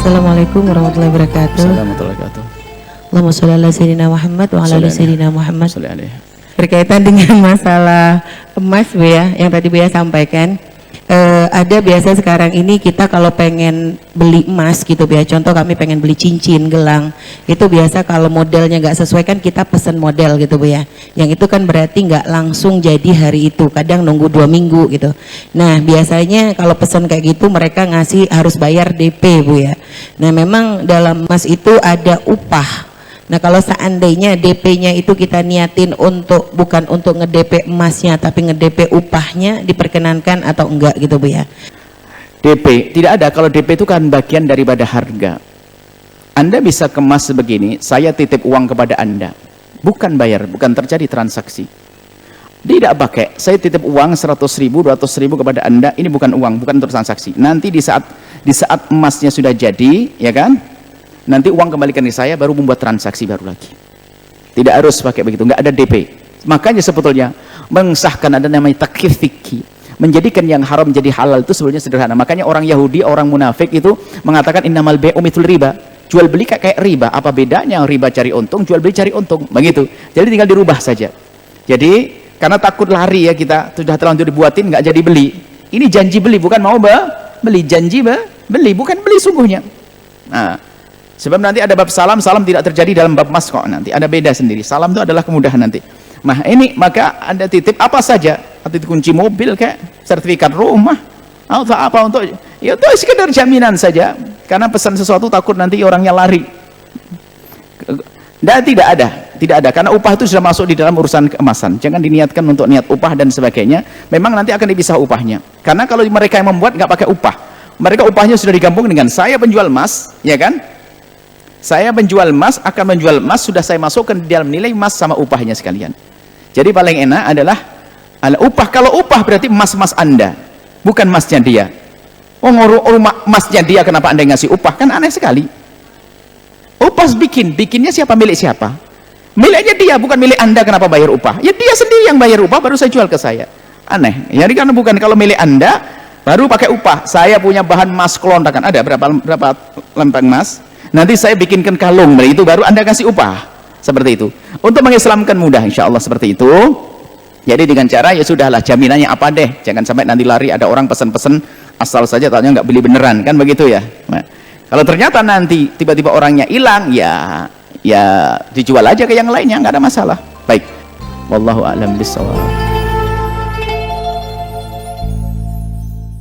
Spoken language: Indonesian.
Assalamualaikum warahmatullahi wabarakatuh. Assalamualaikum warahmatullahi wabarakatuh. Allahumma sholli ala sayyidina Muhammad wa ala ali sayyidina Muhammad. Sholli alaihi. Berkaitan dengan masalah emas Bu ya, yang tadi Bu ya sampaikan, ada biasa sekarang ini kita kalau pengen beli emas gitu Bu ya, contoh kami pengen beli cincin, gelang, itu biasa kalau modelnya nggak sesuai kan kita pesen model gitu Bu ya, yang itu kan berarti nggak langsung jadi hari itu, kadang nunggu 2 minggu gitu. Nah biasanya kalau pesen kayak gitu mereka ngasih harus bayar DP Bu ya. Nah memang dalam emas itu ada upah. Nah kalau seandainya DP-nya itu kita niatin untuk bukan untuk nge-DP emasnya tapi nge-DP upahnya, diperkenankan atau enggak gitu Bu ya? DP tidak ada. Kalau DP itu kan bagian daripada harga. Anda bisa kemas begini, saya titip uang kepada Anda, bukan bayar, bukan terjadi transaksi. Tidak pakai, saya titip uang 100.000, 200.000 kepada Anda, ini bukan uang, bukan untuk transaksi. Nanti di saat emasnya sudah jadi, ya kan? Nanti uang kembalikan ke saya, baru membuat transaksi baru lagi. Tidak harus pakai begitu, nggak ada DP. Makanya sebetulnya mengesahkan ada namanya takyir fikih, menjadikan yang haram menjadi halal itu sebetulnya sederhana. Makanya orang Yahudi, orang munafik itu mengatakan innamal bai'u mithlul riba, jual beli kayak riba. Apa bedanya? Riba cari untung, jual beli cari untung, begitu. Jadi tinggal dirubah saja. Jadi karena takut lari ya, kita sudah terlanjur dibuatin nggak jadi beli. Ini janji beli, bukan mau beli, janji beli, bukan beli sungguhnya. Nah, sebab nanti ada bab salam, salam tidak terjadi dalam bab mas kok, nanti ada beda sendiri. Salam itu adalah kemudahan nanti. Nah ini maka Anda titip apa saja, titip kunci mobil kayak sertifikat rumah atau apa untuk ya itu sekedar jaminan saja, karena pesan sesuatu takut nanti orangnya lari. Dan tidak ada, karena upah itu sudah masuk di dalam urusan keemasan. Jangan diniatkan untuk niat upah dan sebagainya. Memang nanti akan dipisah upahnya, karena kalau mereka yang membuat nggak pakai upah, mereka upahnya sudah digabung dengan saya penjual emas, ya kan? Saya penjual emas, akan menjual emas, sudah saya masukkan di dalam nilai emas sama upahnya sekalian. Jadi paling enak adalah upah. Kalau upah berarti emas-emas Anda, bukan emasnya dia. Oh, rumah emasnya dia, kenapa Anda ngasih upah? Kan aneh sekali. Upah bikinnya siapa, milik siapa? Miliknya dia, bukan milik Anda, kenapa bayar upah? Ya dia sendiri yang bayar upah, baru saya jual ke saya. Aneh. Jadi karena bukan, kalau milik Anda, baru pakai upah. Saya punya bahan emas kelontakan, ada berapa lempeng emas? Nanti saya bikinkan kalung, itu baru Anda kasih upah. Seperti itu. Untuk mengislamkan mudah, insya Allah seperti itu. Jadi dengan cara ya sudahlah, jaminannya apa deh, jangan sampai nanti lari ada orang pesen-pesen asal saja taunya nggak beli beneran, kan begitu ya. Nah, kalau ternyata nanti tiba-tiba orangnya hilang, ya dijual aja ke yang lainnya, nggak ada masalah. Baik, wallahu a'lam bishawab.